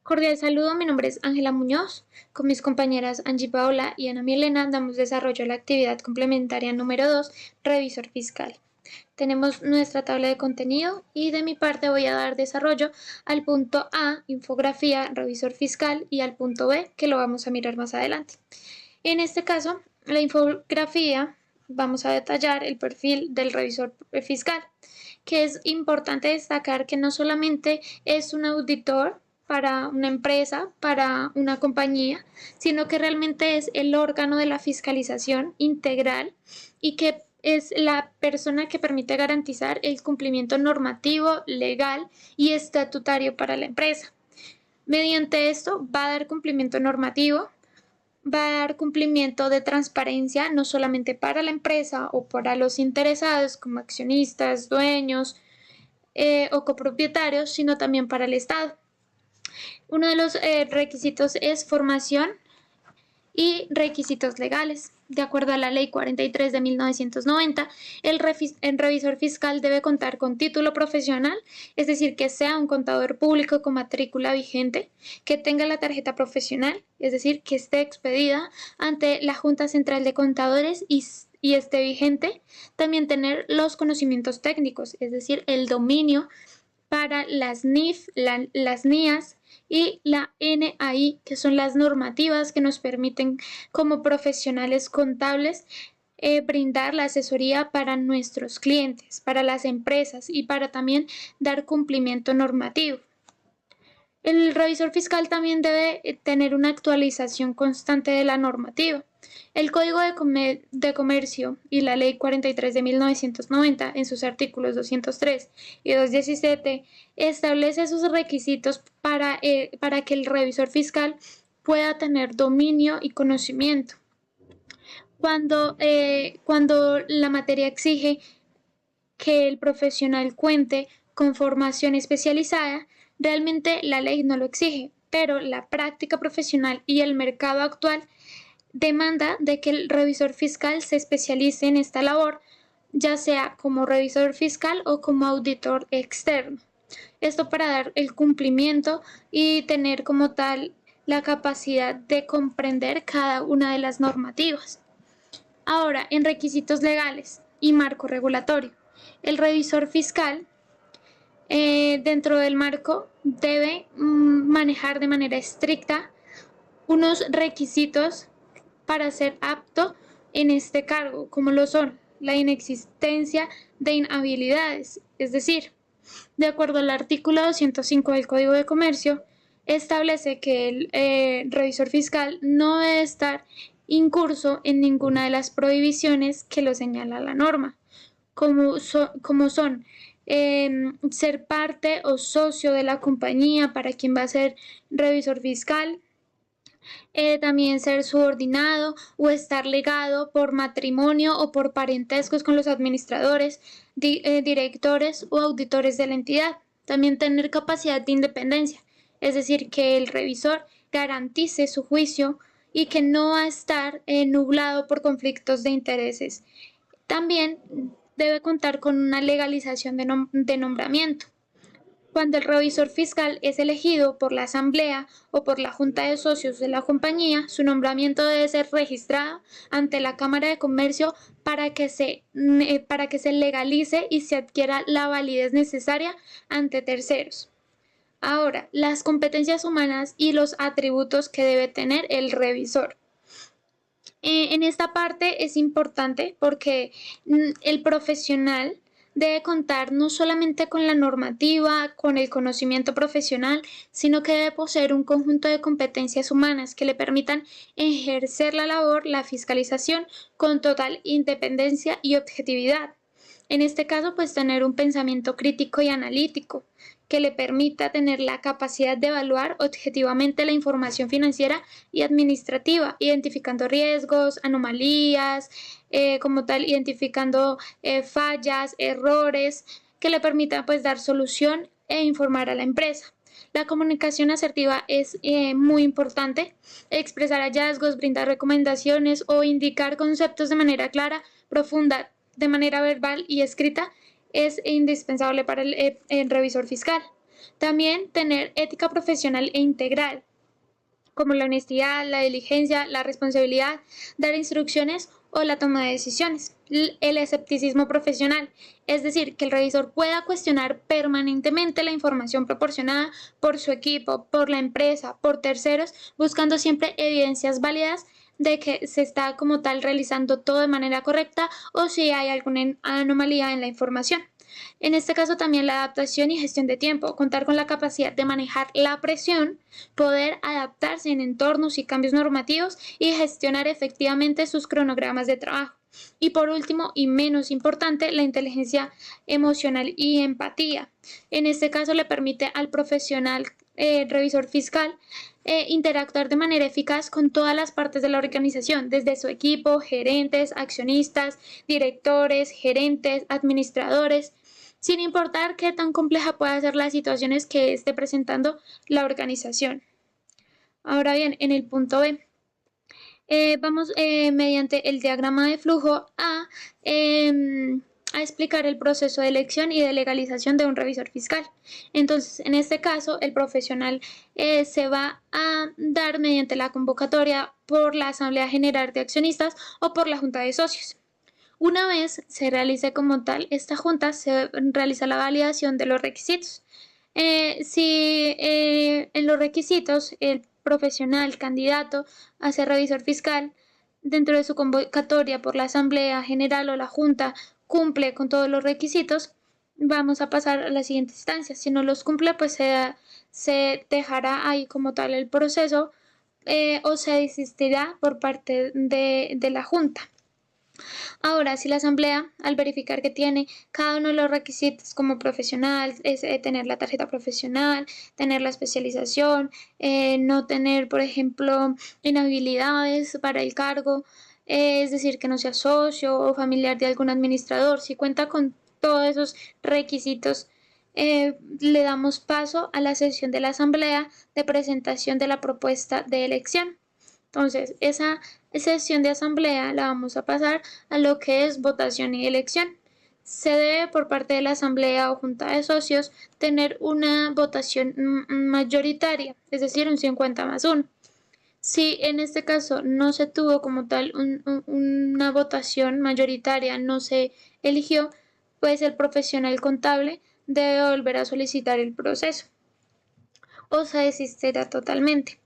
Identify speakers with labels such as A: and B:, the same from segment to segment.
A: Cordial saludo, mi nombre es Ángela Muñoz. Con mis compañeras Angie Paola y Ana Milena damos desarrollo a la actividad complementaria número 2, revisor fiscal. Tenemos nuestra tabla de contenido y de mi parte voy a dar desarrollo al punto A, infografía, revisor fiscal, y al punto B, que lo vamos a mirar más adelante. En este caso, la infografía, vamos a detallar el perfil del revisor fiscal, que es importante destacar que no solamente es un auditor para una empresa, para una compañía, sino que realmente es el órgano de la fiscalización integral y que es la persona que permite garantizar el cumplimiento normativo, legal y estatutario para la empresa. Mediante esto va a dar cumplimiento normativo, va a dar cumplimiento de transparencia no solamente para la empresa o para los interesados como accionistas, dueños o copropietarios, sino también para el Estado. Uno de los requisitos es formación y requisitos legales. De acuerdo a la Ley 43 de 1990, el revisor fiscal debe contar con título profesional, es decir, que sea un contador público con matrícula vigente, que tenga la tarjeta profesional, es decir, que esté expedida ante la Junta Central de Contadores y esté vigente. También tener los conocimientos técnicos, es decir, el dominio para las NIF, las NIAS y la NAI, que son las normativas que nos permiten como profesionales contables brindar la asesoría para nuestros clientes, para las empresas y para también dar cumplimiento normativo. El revisor fiscal también debe tener una actualización constante de la normativa. El Código de Comercio y la Ley 43 de 1990, en sus artículos 203 y 217, establece sus requisitos para que el revisor fiscal pueda tener dominio y conocimiento. Cuando la materia exige que el profesional cuente con formación especializada, realmente la ley no lo exige, pero la práctica profesional y el mercado actual demanda de que el revisor fiscal se especialice en esta labor, ya sea como revisor fiscal o como auditor externo. Esto para dar el cumplimiento y tener como tal la capacidad de comprender cada una de las normativas. Ahora, en requisitos legales y marco regulatorio, el revisor fiscal dentro del marco debe manejar de manera estricta unos requisitos para ser apto en este cargo, como lo son la inexistencia de inhabilidades, es decir, de acuerdo al artículo 205 del Código de Comercio, establece que el revisor fiscal no debe estar incurso en ninguna de las prohibiciones que lo señala la norma, como son ser parte o socio de la compañía para quien va a ser revisor fiscal, también ser subordinado o estar ligado por matrimonio o por parentescos con los administradores, directores o auditores de la entidad. También tener capacidad de independencia, es decir, que el revisor garantice su juicio y que no va a estar nublado por conflictos de intereses. También debe contar con una legalización de nombramiento. Cuando el revisor fiscal es elegido por la asamblea o por la junta de socios de la compañía, su nombramiento debe ser registrado ante la Cámara de Comercio para que se legalice y se adquiera la validez necesaria ante terceros. Ahora, las competencias humanas y los atributos que debe tener el revisor. En esta parte es importante porque el profesional debe contar no solamente con la normativa, con el conocimiento profesional, sino que debe poseer un conjunto de competencias humanas que le permitan ejercer la labor, la fiscalización, con total independencia y objetividad. En este caso, pues tener un pensamiento crítico y analítico que le permita tener la capacidad de evaluar objetivamente la información financiera y administrativa, identificando riesgos, anomalías, como tal, identificando fallas, errores, que le permitan pues dar solución e informar a la empresa. La comunicación asertiva es muy importante. Expresar hallazgos, brindar recomendaciones o indicar conceptos de manera clara, profunda, de manera verbal y escrita es indispensable para el revisor fiscal. También tener ética profesional e integral, como la honestidad, la diligencia, la responsabilidad, dar instrucciones o la toma de decisiones. El escepticismo profesional, es decir, que el revisor pueda cuestionar permanentemente la información proporcionada por su equipo, por la empresa, por terceros, buscando siempre evidencias válidas de que se está como tal realizando todo de manera correcta o si hay alguna anomalía en la información. En este caso también la adaptación y gestión de tiempo, contar con la capacidad de manejar la presión, poder adaptarse en entornos y cambios normativos y gestionar efectivamente sus cronogramas de trabajo. Y por último, y menos importante, la inteligencia emocional y empatía. En este caso le permite al profesional revisor fiscal interactuar de manera eficaz con todas las partes de la organización, desde su equipo, gerentes, accionistas, directores, gerentes, administradores, sin importar qué tan compleja pueda ser las situaciones que esté presentando la organización. Ahora bien, en el punto B, vamos mediante el diagrama de flujo a explicar el proceso de elección y de legalización de un revisor fiscal. Entonces, en este caso, el profesional se va a dar mediante la convocatoria por la Asamblea General de Accionistas o por la Junta de Socios. Una vez se realice como tal esta junta, se realiza la validación de los requisitos. Si en los requisitos el profesional candidato a ser revisor fiscal dentro de su convocatoria por la Asamblea General o la Junta cumple con todos los requisitos, vamos a pasar a la siguiente instancia. Si no los cumple, pues se dejará ahí como tal el proceso o se desistirá por parte de la Junta. Ahora, si la Asamblea, al verificar que tiene cada uno de los requisitos como profesional, es tener la tarjeta profesional, tener la especialización, no tener, por ejemplo, inhabilidades para el cargo, es decir, que no sea socio o familiar de algún administrador, si cuenta con todos esos requisitos, le damos paso a la sesión de la Asamblea de presentación de la propuesta de elección. Entonces, esa sesión de asamblea la vamos a pasar a lo que es votación y elección. Se debe por parte de la asamblea o junta de socios tener una votación mayoritaria, es decir, un 50+1. Si en este caso no se tuvo como tal una votación mayoritaria, no se eligió, pues el profesional contable debe volver a solicitar el proceso o se desistirá totalmente.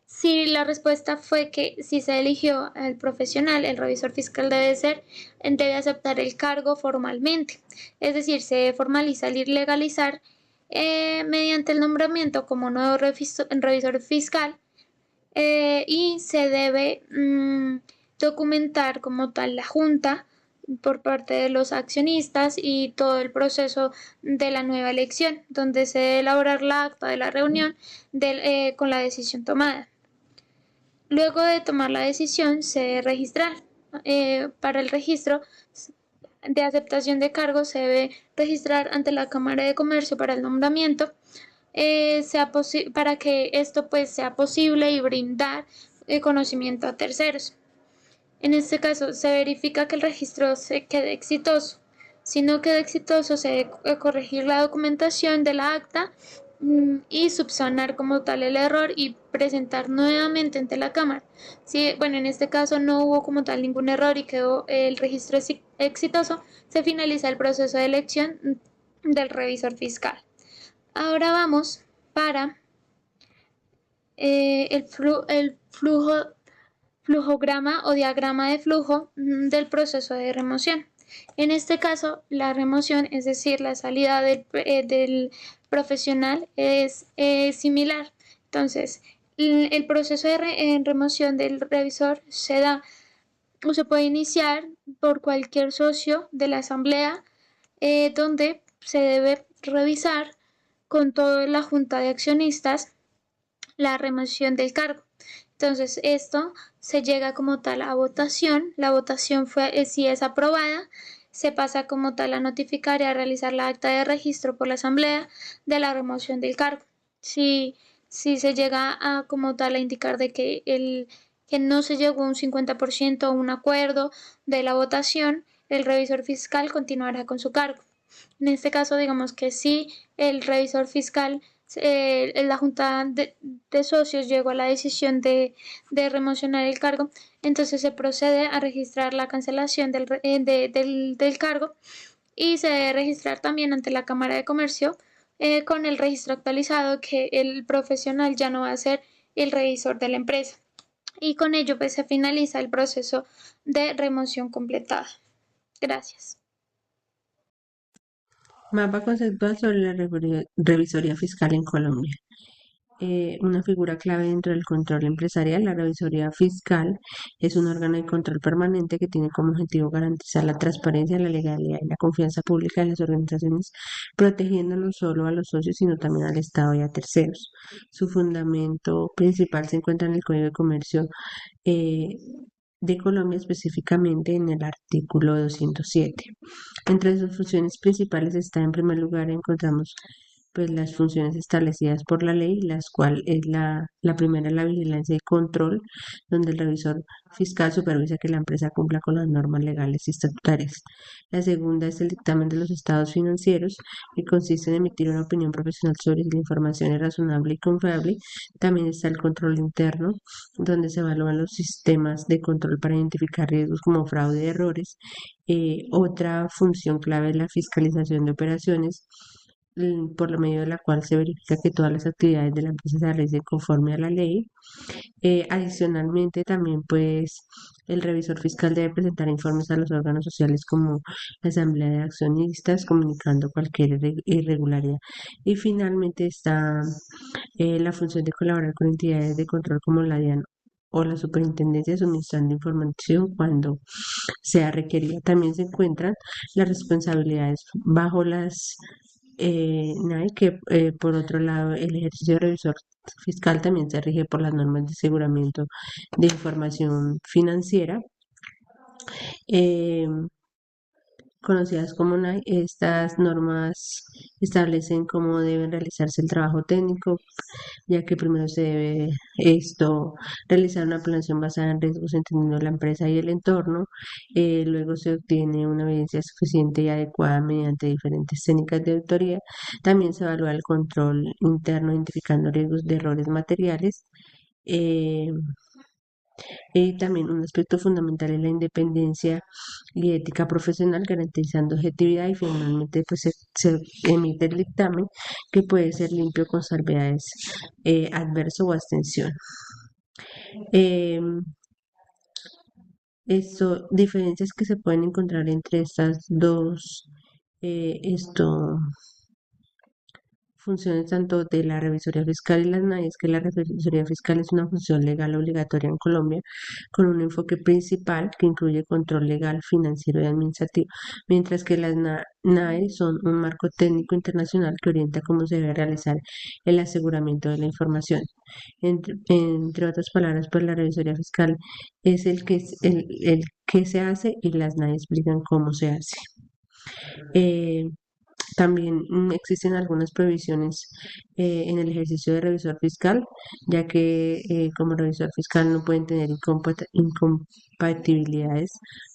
A: Si la respuesta fue que si se eligió al profesional, el revisor fiscal debe aceptar el cargo formalmente. Es decir, se debe formalizar y legalizar mediante el nombramiento como nuevo revisor fiscal y se debe documentar como tal la junta por parte de los accionistas y todo el proceso de la nueva elección, donde se debe elaborar la acta de la reunión con la decisión tomada. Luego de tomar la decisión, se debe registrar. Para el registro de aceptación de cargos se debe registrar ante la Cámara de Comercio para el nombramiento, para que esto pues sea posible y brindar conocimiento a terceros. En este caso, se verifica que el registro se quede exitoso. Si no queda exitoso, se debe corregir la documentación de la acta y subsanar como tal el error y presentar nuevamente ante la Cámara. Si, bueno, en este caso no hubo como tal ningún error y quedó el registro exitoso, se finaliza el proceso de elección del revisor fiscal. Ahora vamos para el flujograma o diagrama de flujo del proceso de remoción. En este caso, la remoción, es decir, la salida del profesional es similar. Entonces, el proceso de remoción del revisor se da o se puede iniciar por cualquier socio de la asamblea donde se debe revisar con toda la junta de accionistas la remoción del cargo. Entonces, esto se llega como tal a votación. La votación si es aprobada, se pasa como tal a notificar y a realizar la acta de registro por la asamblea de la remoción del cargo. Si se llega a como tal a indicar de que no se llegó a un 50% a un acuerdo de la votación, el revisor fiscal continuará con su cargo. En este caso, digamos que si el revisor fiscal, la junta de socios llegó a la decisión de remocionar el cargo, entonces se procede a registrar la cancelación del cargo y se debe registrar también ante la Cámara de Comercio con el registro actualizado que el profesional ya no va a ser el revisor de la empresa. Y con ello pues se finaliza el proceso de remoción completada. Gracias.
B: Mapa conceptual sobre la revisoría fiscal en Colombia. Una figura clave dentro del control empresarial, la revisoría fiscal es un órgano de control permanente que tiene como objetivo garantizar la transparencia, la legalidad y la confianza pública de las organizaciones, protegiendo no solo a los socios, sino también al Estado y a terceros. Su fundamento principal se encuentra en el Código de Comercio eh, de Colombia, específicamente en el artículo 207. Entre sus funciones principales está, en primer lugar, encontramos pues las funciones establecidas por la ley, las cuales es la primera, la vigilancia y control, donde el revisor fiscal supervisa que la empresa cumpla con las normas legales y estatutarias. La segunda es el dictamen de los estados financieros, que consiste en emitir una opinión profesional sobre si la información es razonable y confiable. También está el control interno, donde se evalúan los sistemas de control para identificar riesgos como fraude y errores. Otra función clave es la fiscalización de operaciones, por lo medio de la cual se verifica que todas las actividades de la empresa se realicen conforme a la ley. Adicionalmente, también pues el revisor fiscal debe presentar informes a los órganos sociales como la Asamblea de Accionistas, comunicando cualquier irregularidad. Y finalmente está la función de colaborar con entidades de control como la DIAN o la Superintendencia, suministrando información cuando sea requerida. También se encuentran las responsabilidades bajo las NAI, que por otro lado el ejercicio de revisor fiscal también se rige por las normas de aseguramiento de información financiera. Eh, Conocidas como NAI, estas normas establecen cómo deben realizarse el trabajo técnico, ya que primero se debe realizar una planeación basada en riesgos, entendiendo la empresa y el entorno. Luego se obtiene una evidencia suficiente y adecuada mediante diferentes técnicas de auditoría. También se evalúa el control interno, identificando riesgos de errores materiales. Eh, y también un aspecto fundamental es la independencia y ética profesional, garantizando objetividad, y finalmente pues se emite el dictamen, que puede ser limpio con salvedades adverso o abstención. Eh, Diferencias que se pueden encontrar entre estas dos eh, esto, funciones tanto de la revisoría fiscal y las NAI, es que la revisoría fiscal es una función legal obligatoria en Colombia con un enfoque principal que incluye control legal, financiero y administrativo, mientras que las NAE son un marco técnico internacional que orienta cómo se debe realizar el aseguramiento de la información. Entre otras palabras, pues la revisoría fiscal es el que se hace, y las NAE explican cómo se hace. Eh, También existen algunas prohibiciones en el ejercicio de revisor fiscal, ya que como revisor fiscal no pueden tener incompatibilidades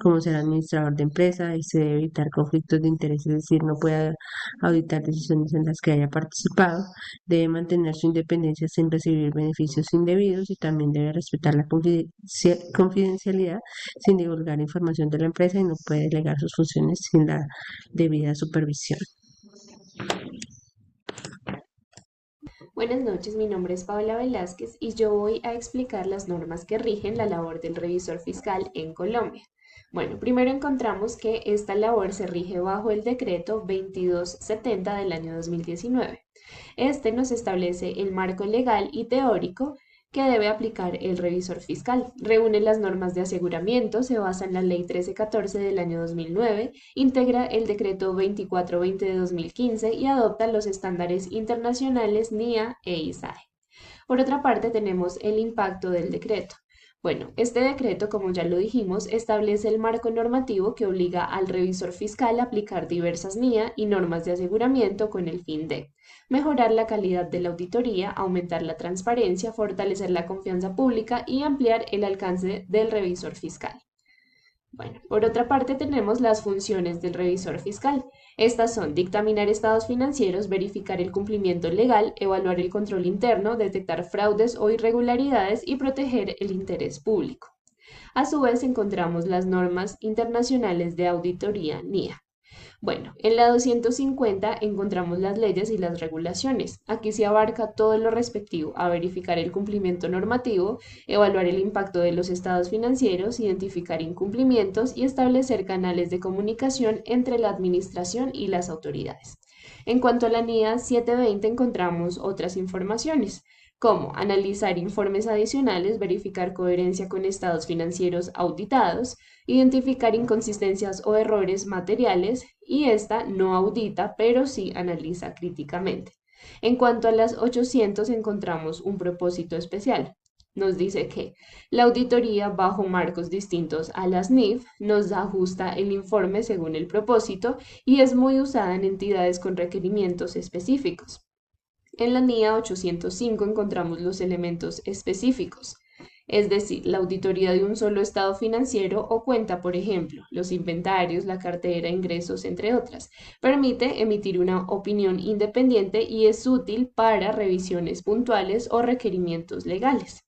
B: como ser administrador de empresa, y se debe evitar conflictos de interés, es decir, no puede auditar decisiones en las que haya participado, debe mantener su independencia sin recibir beneficios indebidos, y también debe respetar la confidencialidad sin divulgar información de la empresa, y no puede delegar sus funciones sin la debida supervisión.
C: Buenas noches, mi nombre es Paola Velázquez y yo voy a explicar las normas que rigen la labor del revisor fiscal en Colombia. Bueno, primero encontramos que esta labor se rige bajo el decreto 2270 del año 2019. Este nos establece el marco legal y teórico que debe aplicar el revisor fiscal. Reúne las normas de aseguramiento, se basa en la Ley 1314 del año 2009, integra el decreto 2420 de 2015 y adopta los estándares internacionales NIA e ISAE. Por otra parte, tenemos el impacto del decreto. Bueno, este decreto, como ya lo dijimos, establece el marco normativo que obliga al revisor fiscal a aplicar diversas NIA y normas de aseguramiento con el fin de mejorar la calidad de la auditoría, aumentar la transparencia, fortalecer la confianza pública y ampliar el alcance del revisor fiscal. Bueno, por otra parte tenemos las funciones del revisor fiscal. Estas son dictaminar estados financieros, verificar el cumplimiento legal, evaluar el control interno, detectar fraudes o irregularidades y proteger el interés público. A su vez encontramos las normas internacionales de auditoría NIA. Bueno, en la 250 encontramos las leyes y las regulaciones. Aquí se abarca todo lo respectivo a verificar el cumplimiento normativo, evaluar el impacto de los estados financieros, identificar incumplimientos y establecer canales de comunicación entre la administración y las autoridades. En cuanto a la NIA 720 encontramos otras informaciones, como analizar informes adicionales, verificar coherencia con estados financieros auditados, identificar inconsistencias o errores materiales y esta no audita, pero sí analiza críticamente. En cuanto a las 800 encontramos un propósito especial. Nos dice que la auditoría bajo marcos distintos a las NIF nos ajusta el informe según el propósito y es muy usada en entidades con requerimientos específicos. En la NIA 805 encontramos los elementos específicos, es decir, la auditoría de un solo estado financiero o cuenta, por ejemplo, los inventarios, la cartera, ingresos, entre otras. Permite emitir una opinión independiente y es útil para revisiones puntuales o requerimientos legales.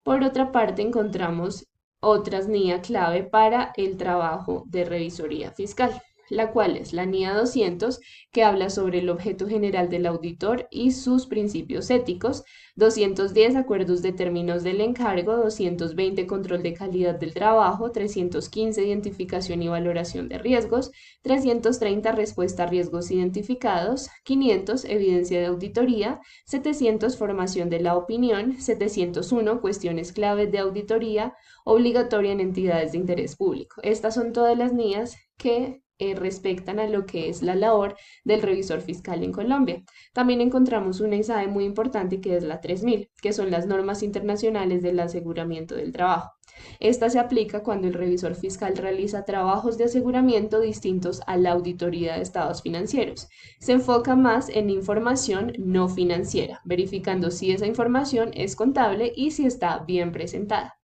C: Por otra parte, encontramos otras NIA clave para el trabajo de revisoría fiscal, la cual es la NIA 200, que habla sobre el objeto general del auditor y sus principios éticos, 210 acuerdos de términos del encargo, 220 control de calidad del trabajo, 315 identificación y valoración de riesgos, 330 respuesta a riesgos identificados, 500 evidencia de auditoría, 700 formación de la opinión, 701 cuestiones claves de auditoría obligatoria en entidades de interés público. Estas son todas las NIAs que respectan a lo que es la labor del revisor fiscal en Colombia. También encontramos una ISAE muy importante que es la 3000, que son las normas internacionales del aseguramiento del trabajo. Esta se aplica cuando el revisor fiscal realiza trabajos de aseguramiento distintos a la auditoría de estados financieros. Se enfoca más en información no financiera, verificando si esa información es contable y si está bien presentada.